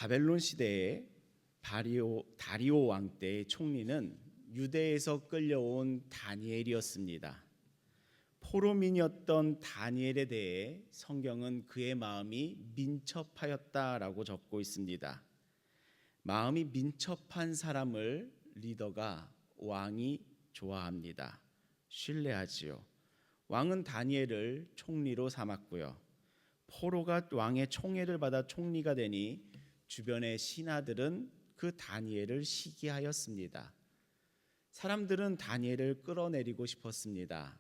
바벨론 시대에 다리오 왕 때의 총리는 유대에서 끌려온 다니엘이었습니다. 포로민이었던 다니엘에 대해 성경은 그의 마음이 민첩하였다라고 적고 있습니다. 마음이 민첩한 사람을 리더가 왕이 좋아합니다. 신뢰하지요. 왕은 다니엘을 총리로 삼았고요. 포로가 왕의 총애를 받아 총리가 되니 주변의 신하들은 그 다니엘을 시기하였습니다. 사람들은 다니엘을 끌어내리고 싶었습니다.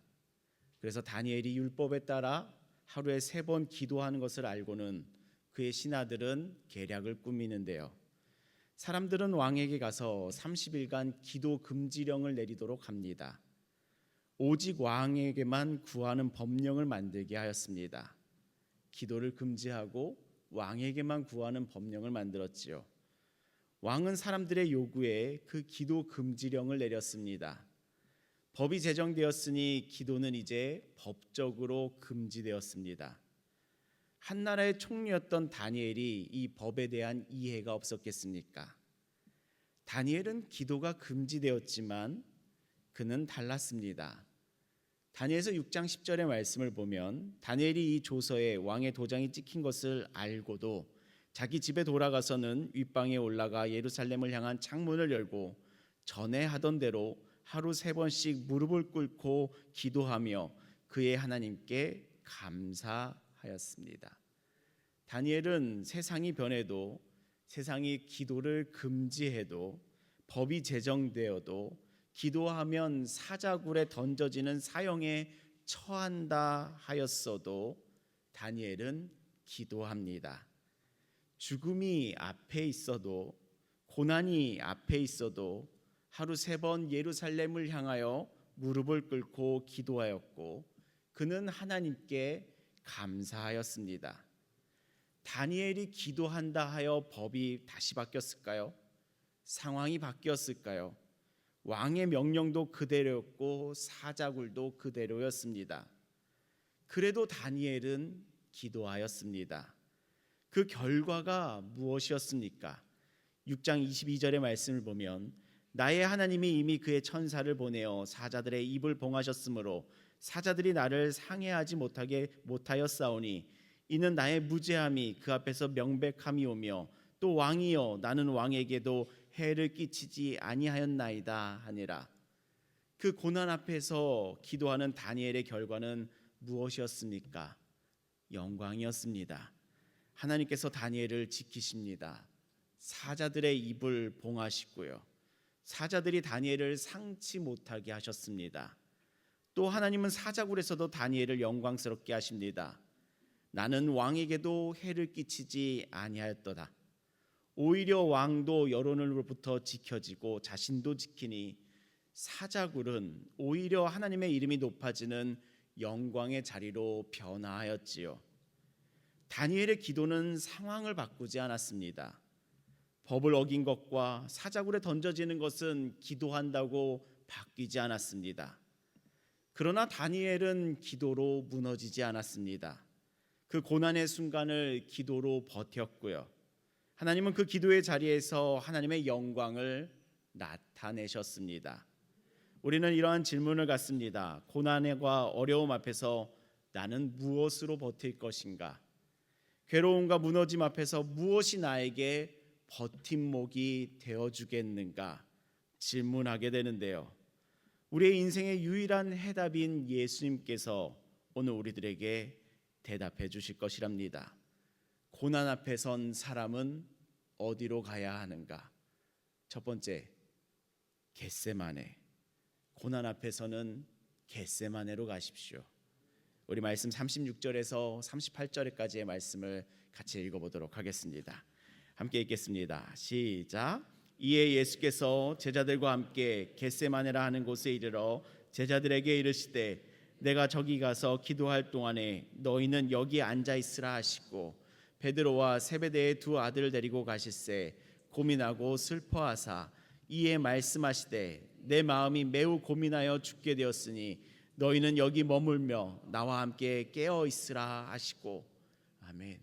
그래서 다니엘이 율법에 따라 하루에 3번 기도하는 것을 알고는 그의 신하들은 계략을 꾸미는데요. 사람들은 왕에게 가서 30일간 기도 금지령을 내리도록 합니다. 오직 왕에게만 구하는 법령을 만들게 하였습니다. 기도를 금지하고 왕에게만 구하는 법령을 만들었지요. 왕은 사람들의 요구에 그 기도 금지령을 내렸습니다. 법이 제정되었으니 기도는 이제 법적으로 금지되었습니다. 한 나라의 총리였던 다니엘이 이 법에 대한 이해가 없었겠습니까? 다니엘은 기도가 금지되었지만 그는 달랐습니다. 다니엘서 6장 10절의 말씀을 보면 다니엘이 이 조서에 왕의 도장이 찍힌 것을 알고도 자기 집에 돌아가서는 윗방에 올라가 예루살렘을 향한 창문을 열고 전에 하던 대로 하루 3번씩 무릎을 꿇고 기도하며 그의 하나님께 감사하였습니다. 다니엘은 세상이 변해도, 세상이 기도를 금지해도, 법이 제정되어도 기도하면 사자굴에 던져지는 사형에 처한다 하였어도 다니엘은 기도합니다. 죽음이 앞에 있어도, 고난이 앞에 있어도 하루 3번 예루살렘을 향하여 무릎을 꿇고 기도하였고 그는 하나님께 감사하였습니다. 다니엘이 기도한다 하여 법이 다시 바뀌었을까요? 상황이 바뀌었을까요? 왕의 명령도 그대로였고 사자굴도 그대로였습니다. 그래도 다니엘은 기도하였습니다. 그 결과가 무엇이었습니까? 6장 22절의 말씀을 보면 나의 하나님이 이미 그의 천사를 보내어 사자들의 입을 봉하셨으므로 사자들이 나를 상해하지 못하였사오니 이는 나의 무죄함이 그 앞에서 명백함이 오며 또 왕이여 나는 왕에게도 해를 끼치지 아니하였나이다 하니라. 그 고난 앞에서 기도하는 다니엘의 결과는 무엇이었습니까? 영광이었습니다. 하나님께서 다니엘을 지키십니다. 사자들의 입을 봉하시고요. 사자들이 다니엘을 상치 못하게 하셨습니다. 또 하나님은 사자굴에서도 다니엘을 영광스럽게 하십니다. 나는 왕에게도 해를 끼치지 아니하였도다. 오히려 왕도 여론으로부터 지켜지고 자신도 지키니 사자굴은 오히려 하나님의 이름이 높아지는 영광의 자리로 변화하였지요. 다니엘의 기도는 상황을 바꾸지 않았습니다. 법을 어긴 것과 사자굴에 던져지는 것은 기도한다고 바뀌지 않았습니다. 그러나 다니엘은 기도로 무너지지 않았습니다. 그 고난의 순간을 기도로 버텼고요. 하나님은 그 기도의 자리에서 하나님의 영광을 나타내셨습니다. 우리는 이러한 질문을 갖습니다. 고난과 어려움 앞에서 나는 무엇으로 버틸 것인가? 괴로움과 무너짐 앞에서 무엇이 나에게 버팀목이 되어주겠는가? 질문하게 되는데요. 우리의 인생의 유일한 해답인 예수님께서 오늘 우리들에게 대답해 주실 것이랍니다. 고난 앞에 선 사람은 어디로 가야 하는가? 첫 번째, 겟세마네. 고난 앞에서는 겟세마네로 가십시오. 우리 말씀 36절에서 38절까지의 말씀을 같이 읽어보도록 하겠습니다. 함께 읽겠습니다. 시작. 이에 예수께서 제자들과 함께 겟세마네라 하는 곳에 이르러 제자들에게 이르시되 내가 저기 가서 기도할 동안에 너희는 여기 앉아 있으라 하시고 베드로와 세베대의 2 아들을 데리고 가실새 고민하고 슬퍼하사 이에 말씀하시되 내 마음이 매우 고민하여 죽게 되었으니 너희는 여기 머물며 나와 함께 깨어 있으라 하시고. 아멘.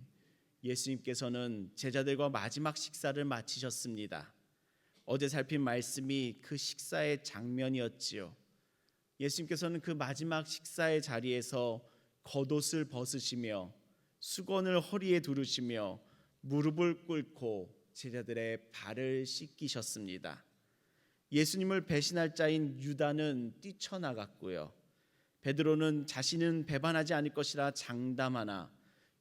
예수님께서는 제자들과 마지막 식사를 마치셨습니다. 어제 살핀 말씀이 그 식사의 장면이었지요. 예수님께서는 그 마지막 식사의 자리에서 겉옷을 벗으시며 수건을 허리에 두르시며 무릎을 꿇고 제자들의 발을 씻기셨습니다. 예수님을 배신할 자인 유다는 뛰쳐나갔고요. 베드로는 자신은 배반하지 않을 것이라 장담하나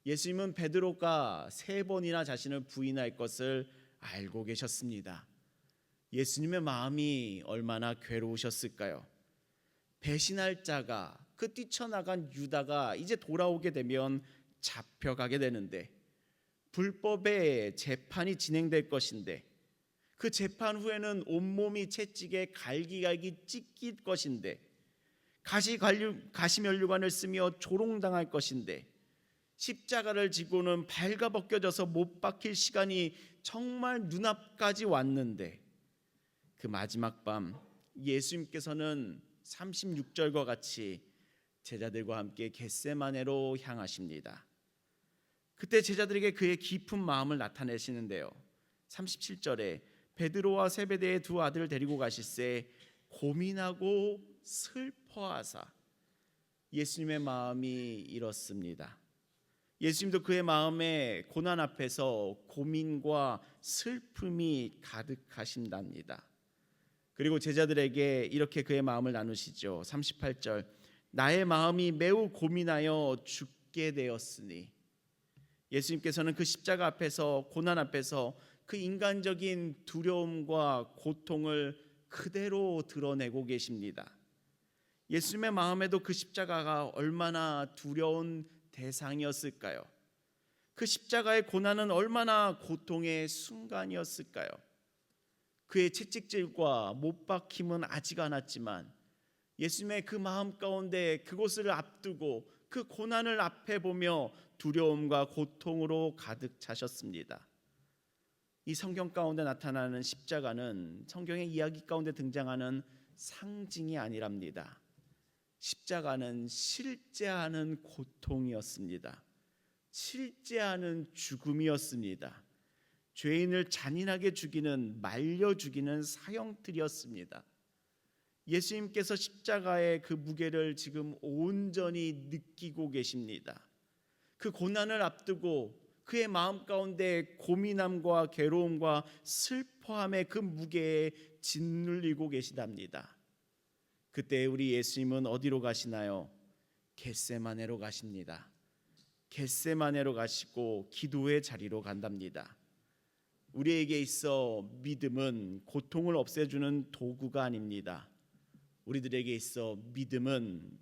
예수님은 베드로가 3번이나 자신을 부인할 것을 알고 계셨습니다. 예수님의 마음이 얼마나 괴로우셨을까요? 배신할 자가, 그 뛰쳐나간 유다가 이제 돌아오게 되면 잡혀가게 되는데, 불법의 재판이 진행될 것인데, 그 재판 후에는 온몸이 채찍에 갈기갈기 찢길 것인데, 가시면류관을 쓰며 조롱당할 것인데, 십자가를 지고는 발가벗겨져서 못 박힐 시간이 정말 눈앞까지 왔는데, 그 마지막 밤 예수님께서는 36절과 같이 제자들과 함께 겟세마네로 향하십니다. 그때 제자들에게 그의 깊은 마음을 나타내시는데요. 37절에 베드로와 세베대의 2 아들을 데리고 가실새 고민하고 슬퍼하사, 예수님의 마음이 이렇습니다. 예수님도 그의 마음에 고난 앞에서 고민과 슬픔이 가득하신답니다. 그리고 제자들에게 이렇게 그의 마음을 나누시죠. 38절, 나의 마음이 매우 고민하여 죽게 되었으니. 예수님께서는 그 십자가 앞에서, 고난 앞에서 그 인간적인 두려움과 고통을 그대로 드러내고 계십니다. 예수님의 마음에도 그 십자가가 얼마나 두려운 대상이었을까요? 그 십자가의 고난은 얼마나 고통의 순간이었을까요? 그의 채찍질과 못 박힘은 아직 않았지만 예수님의 그 마음 가운데 그곳을 앞두고 그 고난을 앞에 보며 두려움과 고통으로 가득 차셨습니다. 이 성경 가운데 나타나는 십자가는 성경의 이야기 가운데 등장하는 상징이 아니랍니다. 십자가는 실제하는 고통이었습니다. 실제하는 죽음이었습니다. 죄인을 잔인하게 죽이는, 말려 죽이는 사형틀이었습니다. 예수님께서 십자가의 그 무게를 지금 온전히 느끼고 계십니다. 그 고난을 앞두고 그의 마음 가운데 고민함과 괴로움과 슬퍼함의 그 무게에 짓눌리고 계시답니다. 그때 우리 예수님은 어디로 가시나요? 겟세마네로 가십니다. 겟세마네로 가시고 기도의 자리로 간답니다. 우리에게 있어 믿음은 고통을 없애주는 도구가 아닙니다. 우리들에게 있어 믿음은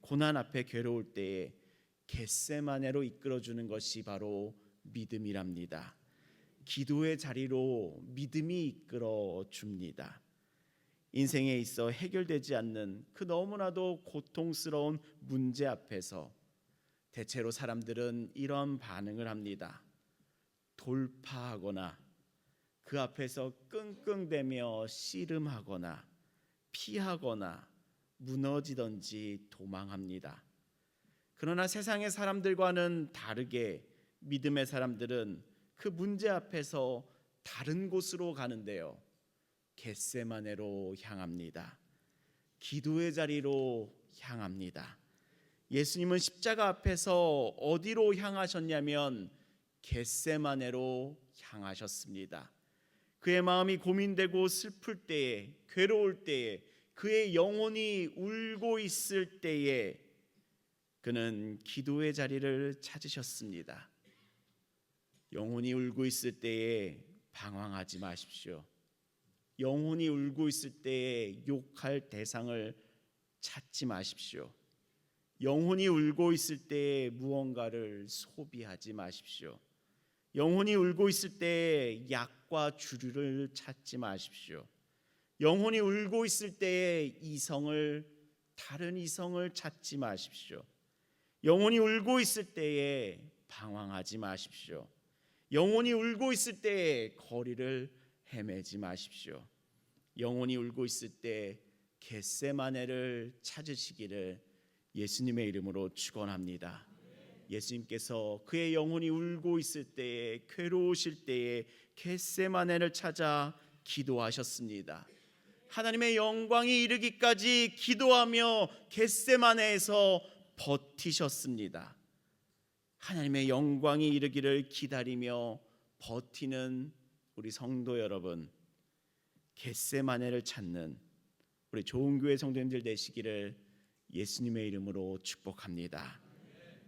고난 앞에 괴로울 때에 겟세마네로 이끌어주는 것이 바로 믿음이랍니다. 기도의 자리로 믿음이 이끌어줍니다. 인생에 있어 해결되지 않는 그 너무나도 고통스러운 문제 앞에서 대체로 사람들은 이런 반응을 합니다. 돌파하거나 그 앞에서 끙끙대며 씨름하거나 피하거나 무너지든지 도망합니다. 그러나 세상의 사람들과는 다르게 믿음의 사람들은 그 문제 앞에서 다른 곳으로 가는데요. 겟세마네로 향합니다. 기도의 자리로 향합니다. 예수님은 십자가 앞에서 어디로 향하셨냐면 겟세마네로 향하셨습니다. 그의 마음이 고민되고 슬플 때에, 괴로울 때에, 그의 영혼이 울고 있을 때에 그는 기도의 자리를 찾으셨습니다. 영혼이 울고 있을 때에 방황하지 마십시오. 영혼이 울고 있을 때에 욕할 대상을 찾지 마십시오. 영혼이 울고 있을 때에 무언가를 소비하지 마십시오. 영혼이 울고 있을 때에 약과 주류를 찾지 마십시오. 영혼이 울고 있을 때에 다른 이성을 찾지 마십시오. 영혼이 울고 있을 때에 방황하지 마십시오. 영혼이 울고 있을 때에 거리를 헤매지 마십시오. 영혼이 울고 있을 때 겟세마네를 찾으시기를 예수님의 이름으로 축원합니다. 예수님께서 그의 영혼이 울고 있을 때에, 괴로우실 때에 겟세마네를 찾아 기도하셨습니다. 하나님의 영광이 이르기까지 기도하며 겟세마네에서 버티셨습니다. 하나님의 영광이 이르기를 기다리며 버티는 우리 성도 여러분, 겟세마네를 찾는 우리 좋은 교회 성도님들 되시기를 예수님의 이름으로 축복합니다.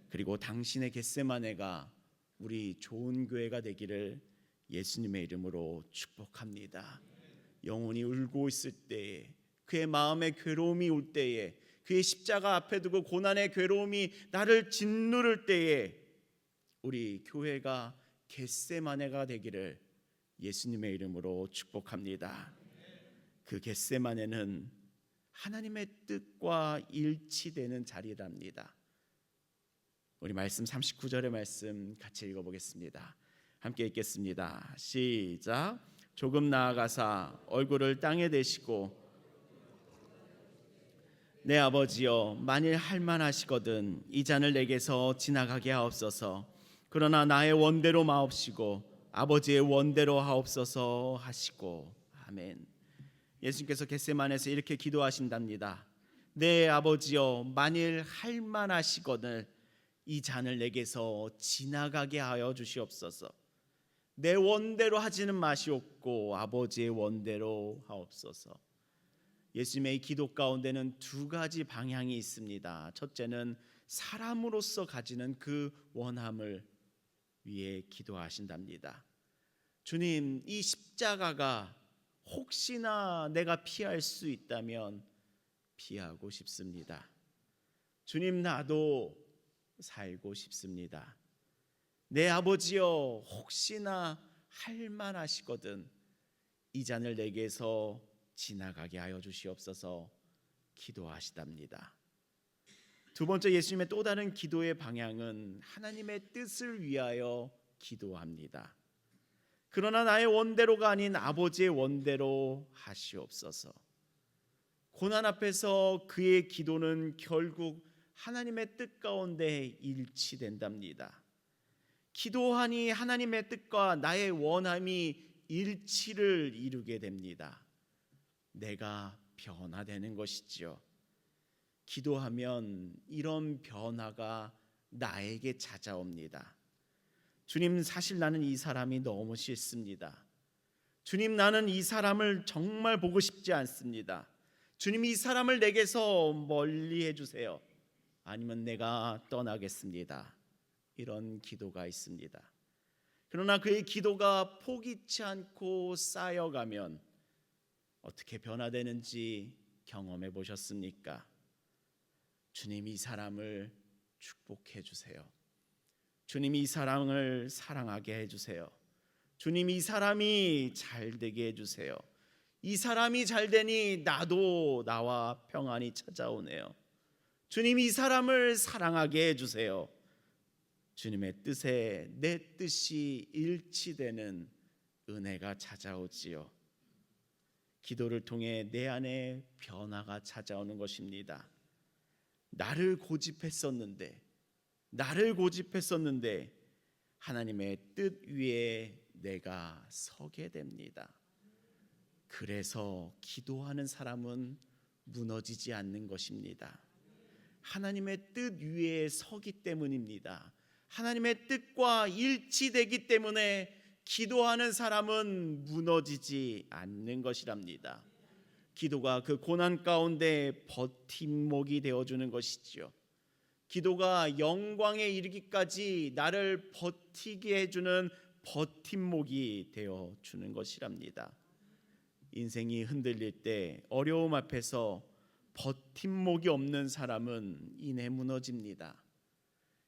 그리고 당신의 겟세마네가 우리 좋은 교회가 되기를 예수님의 이름으로 축복합니다. 영혼이 울고 있을 때에, 그의 마음에 괴로움이 올 때에, 그의 십자가 앞에 두고 고난의 괴로움이 나를 짓누를 때에 우리 교회가 겟세마네가 되기를 예수님의 이름으로 축복합니다. 그 겟세마네는 하나님의 뜻과 일치되는 자리랍니다. 우리 말씀 39절의 말씀 같이 읽어보겠습니다. 함께 읽겠습니다. 시작. 조금 나아가사 얼굴을 땅에 대시고 내 아버지여, 만일 할만하시거든 이 잔을 내게서 지나가게 하옵소서. 그러나 나의 원대로 마옵시고 아버지의 원대로 하옵소서 하시고. 아멘. 예수님께서 겟세마네에서 이렇게 기도하신답니다. 내 아버지여, 만일 할만하시거든 이 잔을 내게서 지나가게 하여 주시옵소서. 내 원대로 하지는 마시옵고 아버지의 원대로 하옵소서. 예수님의 기도 가운데는 두 가지 방향이 있습니다. 첫째는 사람으로서 가지는 그 원함을 위해 기도하신답니다. 주님, 이 십자가가 혹시나 내가 피할 수 있다면 피하고 싶습니다. 주님, 나도 살고 싶습니다. 내 아버지여, 혹시나 할만하시거든 이 잔을 내게서 지나가게 하여 주시옵소서 기도하시답니다. 두 번째, 예수님의 또 다른 기도의 방향은 하나님의 뜻을 위하여 기도합니다. 그러나 나의 원대로가 아닌 아버지의 원대로 하시옵소서. 고난 앞에서 그의 기도는 결국 하나님의 뜻 가운데 일치된답니다. 기도하니 하나님의 뜻과 나의 원함이 일치를 이루게 됩니다. 내가 변화되는 것이지요. 기도하면 이런 변화가 나에게 찾아옵니다. 주님, 사실 나는 이 사람이 너무 싫습니다. 주님, 나는 이 사람을 정말 보고 싶지 않습니다. 주님, 이 사람을 내게서 멀리 해주세요. 아니면 내가 떠나겠습니다. 이런 기도가 있습니다. 그러나 그의 기도가 포기치 않고 쌓여가면 어떻게 변화되는지 경험해 보셨습니까? 주님, 이 사람을 축복해 주세요. 주님, 이 사람을 사랑하게 해주세요. 주님, 이 사람이 잘 되게 해주세요. 이 사람이 잘 되니 나도 나와 평안이 찾아오네요. 주님, 이 사람을 사랑하게 해주세요. 주님의 뜻에 내 뜻이 일치되는 은혜가 찾아오지요. 기도를 통해 내 안에 변화가 찾아오는 것입니다. 나를 고집했었는데 하나님의 뜻 위에 내가 서게 됩니다. 그래서 기도하는 사람은 무너지지 않는 것입니다. 하나님의 뜻 위에 서기 때문입니다. 하나님의 뜻과 일치되기 때문에 기도하는 사람은 무너지지 않는 것이랍니다. 기도가 그 고난 가운데 버팀목이 되어주는 것이지요. 기도가 영광에 이르기까지 나를 버티게 해주는 버팀목이 되어주는 것이랍니다. 인생이 흔들릴 때 어려움 앞에서 버팀목이 없는 사람은 이내 무너집니다.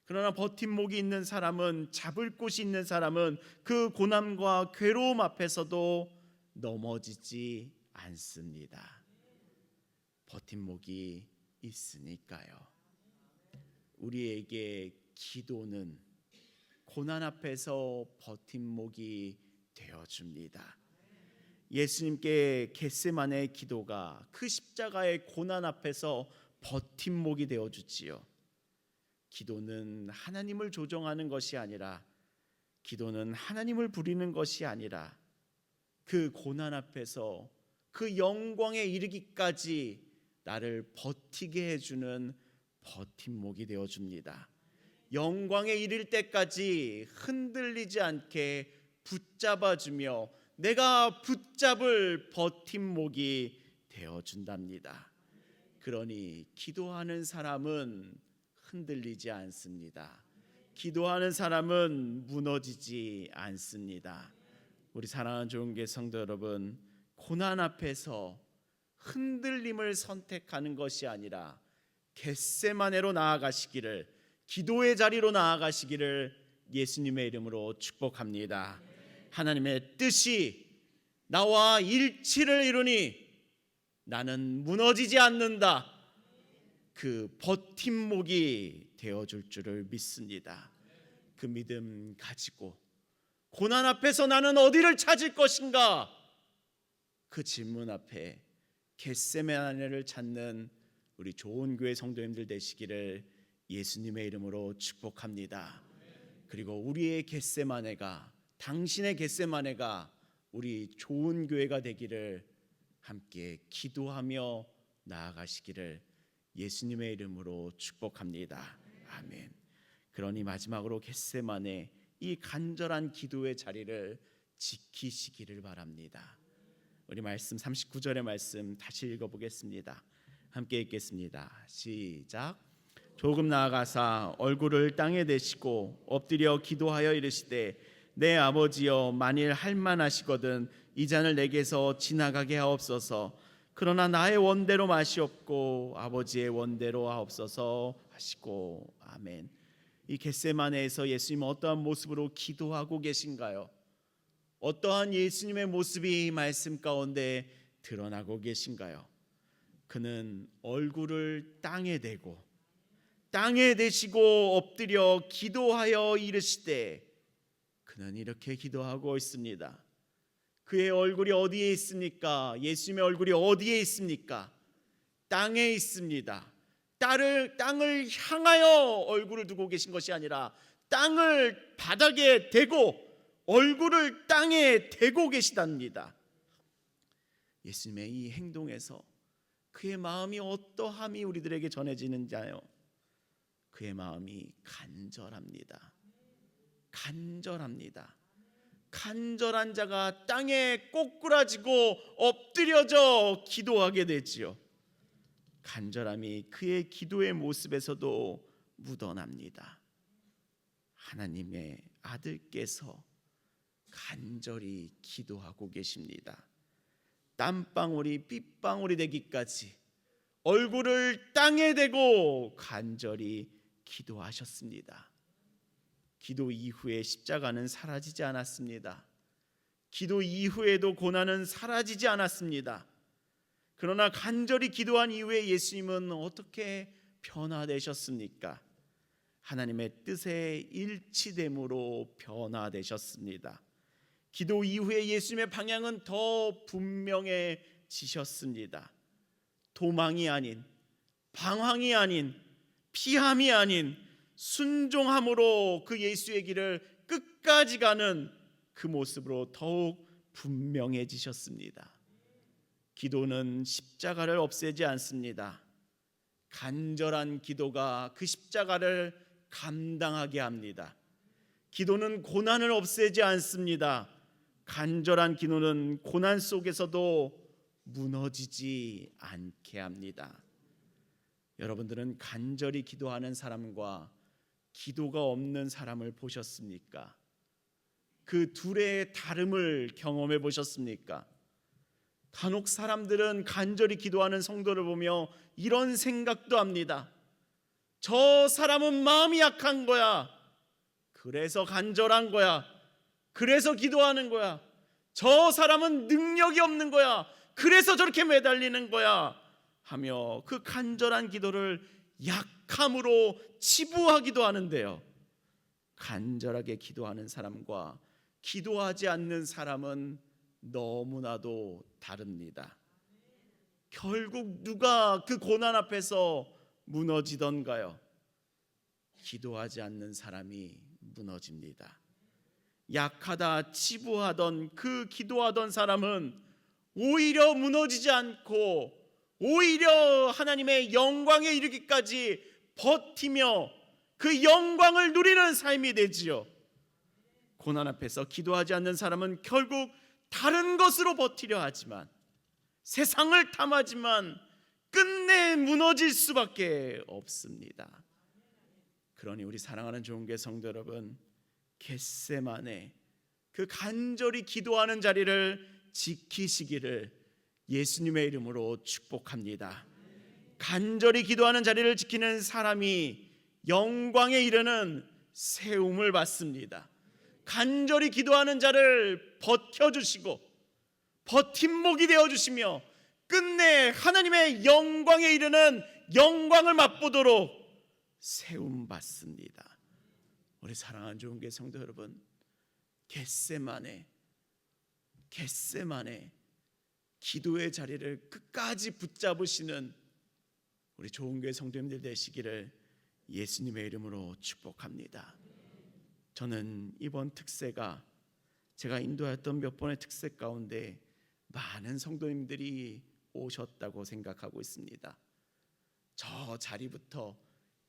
그러나 버팀목이 있는 사람은, 잡을 곳이 있는 사람은 그 고난과 괴로움 앞에서도 넘어지지 않습니다. 버팀목이 있으니까요. 우리에게 기도는 고난 앞에서 버팀목이 되어줍니다. 예수님께 겟세마네의 기도가 그 십자가의 고난 앞에서 버팀목이 되어주지요. 기도는 하나님을 조종하는 것이 아니라, 기도는 하나님을 부리는 것이 아니라 그 고난 앞에서 그 영광에 이르기까지 나를 버티게 해주는 버팀목이 되어줍니다. 영광에 이를 때까지 흔들리지 않게 붙잡아주며 내가 붙잡을 버팀목이 되어준답니다. 그러니 기도하는 사람은 흔들리지 않습니다. 기도하는 사람은 무너지지 않습니다. 우리 사랑하는 좋은교회 성도 여러분, 고난 앞에서 흔들림을 선택하는 것이 아니라 겟세마네로 나아가시기를, 기도의 자리로 나아가시기를 예수님의 이름으로 축복합니다. 하나님의 뜻이 나와 일치를 이루니 나는 무너지지 않는다. 그 버팀목이 되어줄 줄을 믿습니다. 그 믿음 가지고 고난 앞에서 나는 어디를 찾을 것인가? 그 질문 앞에 겟세마네를 찾는 우리 좋은 교회 성도님들 되시기를 예수님의 이름으로 축복합니다. 그리고 우리의 겟세마네가, 당신의 겟세마네가 우리 좋은 교회가 되기를 함께 기도하며 나아가시기를 예수님의 이름으로 축복합니다. 아멘. 그러니 마지막으로 겟세마네 이 간절한 기도의 자리를 지키시기를 바랍니다. 우리 말씀 39절의 말씀 다시 읽어보겠습니다. 함께 읽겠습니다. 시작. 조금 나아가사 얼굴을 땅에 대시고 엎드려 기도하여 이르시되 내 아버지여, 만일 할만하시거든 이 잔을 내게서 지나가게 하옵소서. 그러나 나의 원대로 마시옵고 아버지의 원대로 하옵소서 하시고. 아멘. 이 겟세마네에서 예수님은 어떠한 모습으로 기도하고 계신가요? 어떠한 예수님의 모습이 말씀 가운데 드러나고 계신가요? 그는 얼굴을 땅에 대고 땅에 대시고 엎드려 기도하여 이르시되, 그는 이렇게 기도하고 있습니다. 그의 얼굴이 어디에 있습니까? 예수님의 얼굴이 어디에 있습니까? 땅에 있습니다. 땅을 향하여 얼굴을 두고 계신 것이 아니라 땅을 바닥에 대고 얼굴을 땅에 대고 계시답니다. 예수님의 이 행동에서 그의 마음이 어떠함이 우리들에게 전해지는지요? 그의 마음이 간절합니다. 간절합니다. 간절한 자가 땅에 꼬꾸라지고 엎드려져 기도하게 되지요. 간절함이 그의 기도의 모습에서도 묻어납니다. 하나님의 아들께서 간절히 기도하고 계십니다. 땀방울이 빗방울이 되기까지 얼굴을 땅에 대고 간절히 기도하셨습니다. 기도 이후에 십자가는 사라지지 않았습니다. 기도 이후에도 고난은 사라지지 않았습니다. 그러나 간절히 기도한 이후에 예수님은 어떻게 변화되셨습니까? 하나님의 뜻에 일치됨으로 변화되셨습니다. 기도 이후에 예수님의 방향은 더 분명해지셨습니다. 도망이 아닌, 방황이 아닌, 피함이 아닌 순종함으로 그 예수의 길을 끝까지 가는 그 모습으로 더욱 분명해지셨습니다. 기도는 십자가를 없애지 않습니다. 간절한 기도가 그 십자가를 감당하게 합니다. 기도는 고난을 없애지 않습니다. 간절한 기도는 고난 속에서도 무너지지 않게 합니다. 여러분들은 간절히 기도하는 사람과 기도가 없는 사람을 보셨습니까? 그 둘의 다름을 경험해 보셨습니까? 간혹 사람들은 간절히 기도하는 성도를 보며 이런 생각도 합니다. 저 사람은 마음이 약한 거야. 그래서 간절한 거야. 그래서 기도하는 거야. 저 사람은 능력이 없는 거야. 그래서 저렇게 매달리는 거야 하며 그 간절한 기도를 약함으로 치부하기도 하는데요. 간절하게 기도하는 사람과 기도하지 않는 사람은 너무나도 다릅니다. 결국 누가 그 고난 앞에서 무너지던가요? 기도하지 않는 사람이 무너집니다. 약하다 치부하던 그 기도하던 사람은 오히려 무너지지 않고 오히려 하나님의 영광에 이르기까지 버티며 그 영광을 누리는 삶이 되지요. 고난 앞에서 기도하지 않는 사람은 결국 다른 것으로 버티려 하지만, 세상을 탐하지만 끝내 무너질 수밖에 없습니다. 그러니 우리 사랑하는 좋은교회 성도 여러분, 겟세마네 그 간절히 기도하는 자리를 지키시기를 예수님의 이름으로 축복합니다. 간절히 기도하는 자리를 지키는 사람이 영광에 이르는 세움을 받습니다. 간절히 기도하는 자를 버텨주시고 버팀목이 되어주시며 끝내 하나님의 영광에 이르는 영광을 맛보도록 세움 받습니다. 우리 사랑하는 좋은교회 성도 여러분, 겟세마네 기도의 자리를 끝까지 붙잡으시는 우리 좋은교회 성도님들 되시기를 예수님의 이름으로 축복합니다. 저는 이번 특세가 제가 인도했던 몇 번의 특세 가운데 많은 성도님들이 오셨다고 생각하고 있습니다. 저 자리부터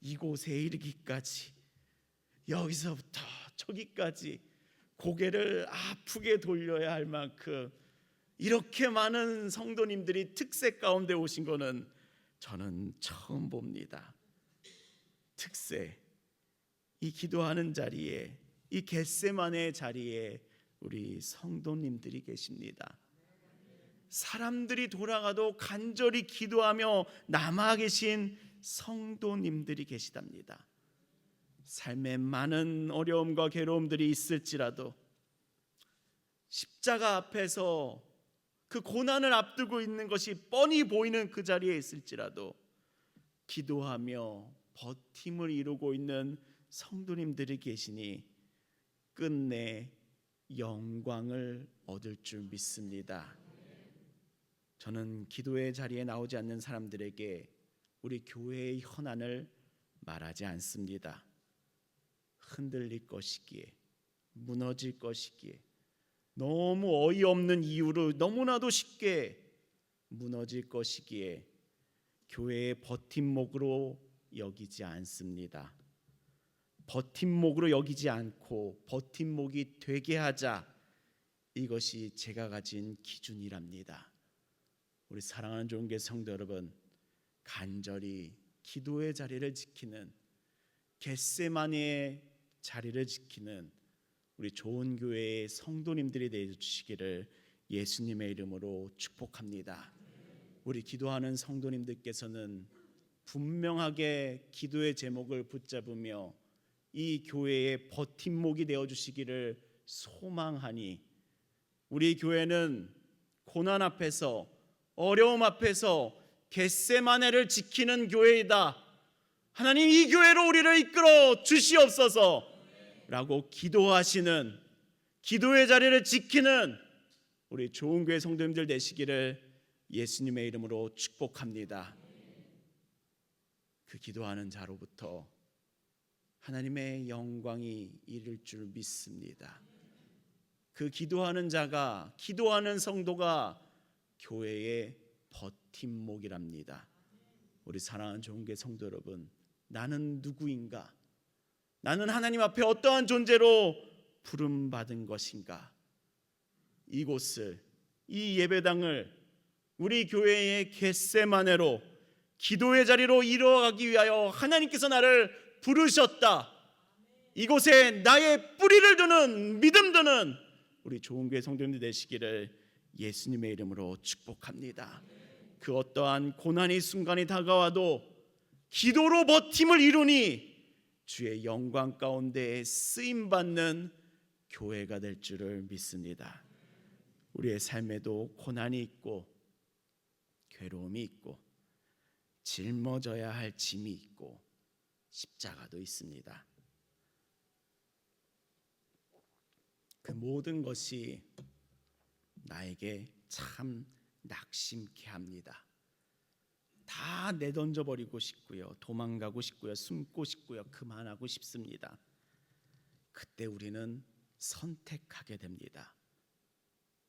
이곳에 이르기까지, 여기서부터 저기까지 고개를 아프게 돌려야 할 만큼 이렇게 많은 성도님들이 특세 가운데 오신 거는 저는 처음 봅니다. 특세, 이 기도하는 자리에, 이 겟세마네 자리에 우리 성도님들이 계십니다. 사람들이 돌아가도 간절히 기도하며 남아 계신 성도님들이 계시답니다. 삶에 많은 어려움과 괴로움들이 있을지라도 십자가 앞에서 그 고난을 앞두고 있는 것이 뻔히 보이는 그 자리에 있을지라도 기도하며 버팀을 이루고 있는 성도님들이 계시니 끝내 영광을 얻을 줄 믿습니다. 저는 기도의 자리에 나오지 않는 사람들에게 우리 교회의 현안을 말하지 않습니다. 흔들릴 것이기에, 무너질 것이기에, 너무 어이없는 이유로 너무나도 쉽게 무너질 것이기에 교회의 버팀목으로 여기지 않습니다. 버팀목으로 여기지 않고 버팀목이 되게 하자, 이것이 제가 가진 기준이랍니다. 우리 사랑하는 좋은교회 성도 여러분, 간절히 기도의 자리를 지키는, 겟세마네의 자리를 지키는 우리 좋은 교회의 성도님들이 되어주시기를 예수님의 이름으로 축복합니다. 우리 기도하는 성도님들께서는 분명하게 기도의 제목을 붙잡으며 이 교회의 버팀목이 되어주시기를 소망하니, 우리 교회는 고난 앞에서, 어려움 앞에서 겟세마네를 지키는 교회이다. 하나님, 이 교회로 우리를 이끌어 주시옵소서 라고 기도하시는, 기도의 자리를 지키는 우리 좋은 교회 성도님들 되시기를 예수님의 이름으로 축복합니다. 그 기도하는 자로부터 하나님의 영광이 이를 줄 믿습니다. 그 기도하는 자가, 기도하는 성도가 교회의 버팀목이랍니다. 우리 사랑하는 좋은 교회 성도 여러분, 나는 누구인가? 나는 하나님 앞에 어떠한 존재로 부름받은 것인가? 이곳을, 이 예배당을 우리 교회의 겟세마네로, 기도의 자리로 이루어가기 위하여 하나님께서 나를 부르셨다. 이곳에 나의 뿌리를 두는, 믿음 두는 우리 좋은 교회 성도님들 되시기를 예수님의 이름으로 축복합니다. 그 어떠한 고난의 순간이 다가와도 기도로 버팀을 이루니 주의 영광 가운데 쓰임받는 교회가 될 줄을 믿습니다. 우리의 삶에도 고난이 있고 괴로움이 있고 짊어져야 할 짐이 있고 십자가도 있습니다. 그 모든 것이 나에게 참 낙심케 합니다. 다 내던져 버리고 싶고요. 도망가고 싶고요. 숨고 싶고요. 그만하고 싶습니다. 그때 우리는 선택하게 됩니다.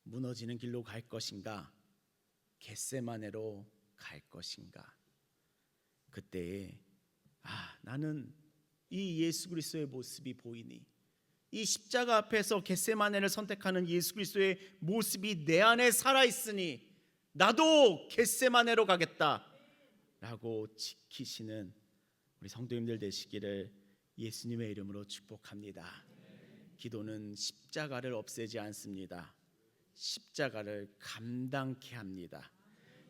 무너지는 길로 갈 것인가? 겟세마네로 갈 것인가? 그때에 나는 이 예수 그리스도의 모습이 보이니, 이 십자가 앞에서 겟세마네를 선택하는 예수 그리스도의 모습이 내 안에 살아있으니 나도 겟세마네로 가겠다 라고 지키시는 우리 성도님들 되시기를 예수님의 이름으로 축복합니다. 기도는 십자가를 없애지 않습니다. 십자가를 감당케 합니다.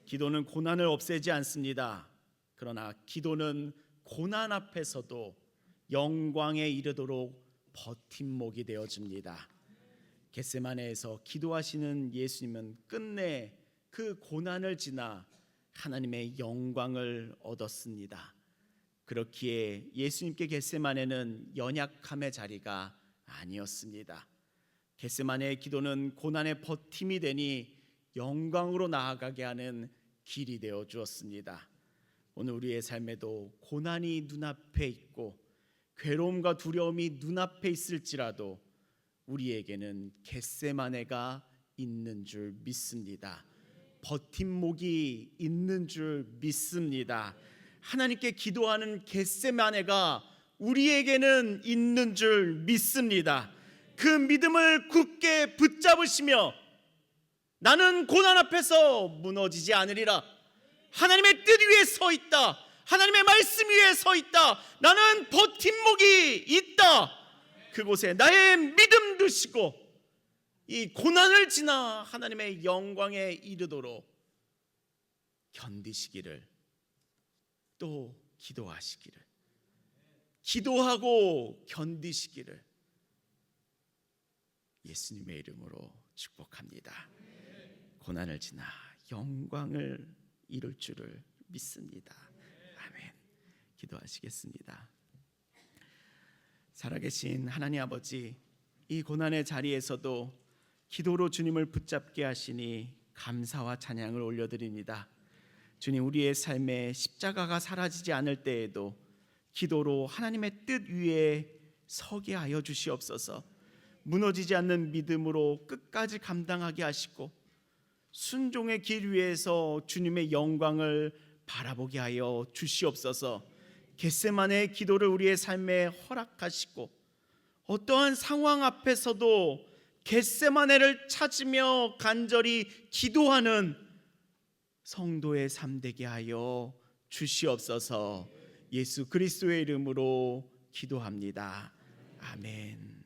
기도는 고난을 없애지 않습니다. 그러나 기도는 고난 앞에서도 영광에 이르도록 버팀목이 되어줍니다. 겟세마네에서 기도하시는 예수님은 끝내 그 고난을 지나 하나님의 영광을 얻었습니다. 그렇기에 예수님께 겟세마네는 연약함의 자리가 아니었습니다. 겟세마네의 기도는 고난의 버팀이 되니 영광으로 나아가게 하는 길이 되어 주었습니다. 오늘 우리의 삶에도 고난이 눈앞에 있고 괴로움과 두려움이 눈앞에 있을지라도 우리에게는 겟세마네가 있는 줄 믿습니다. 버팀목이 있는 줄 믿습니다. 하나님께 기도하는 겟세마네가 우리에게는 있는 줄 믿습니다. 그 믿음을 굳게 붙잡으시며 나는 고난 앞에서 무너지지 않으리라. 하나님의 뜻 위에 서 있다. 하나님의 말씀 위에 서 있다. 나는 버팀목이 있다. 그곳에 나의 믿음 두시고 이 고난을 지나 하나님의 영광에 이르도록 견디시기를, 또 기도하시기를, 기도하고 견디시기를 예수님의 이름으로 축복합니다. 고난을 지나 영광을 이룰 줄을 믿습니다. 아멘. 기도하시겠습니다. 살아계신 하나님 아버지, 이 고난의 자리에서도 기도로 주님을 붙잡게 하시니 감사와 찬양을 올려드립니다. 주님, 우리의 삶에 십자가가 사라지지 않을 때에도 기도로 하나님의 뜻 위에 서게 하여 주시옵소서. 무너지지 않는 믿음으로 끝까지 감당하게 하시고 순종의 길 위에서 주님의 영광을 바라보게 하여 주시옵소서. 겟세마네의 기도를 우리의 삶에 허락하시고 어떠한 상황 앞에서도 겟세마네를 찾으며 간절히 기도하는 성도의 삶 되게 하여 주시옵소서. 예수 그리스도의 이름으로 기도합니다. 아멘.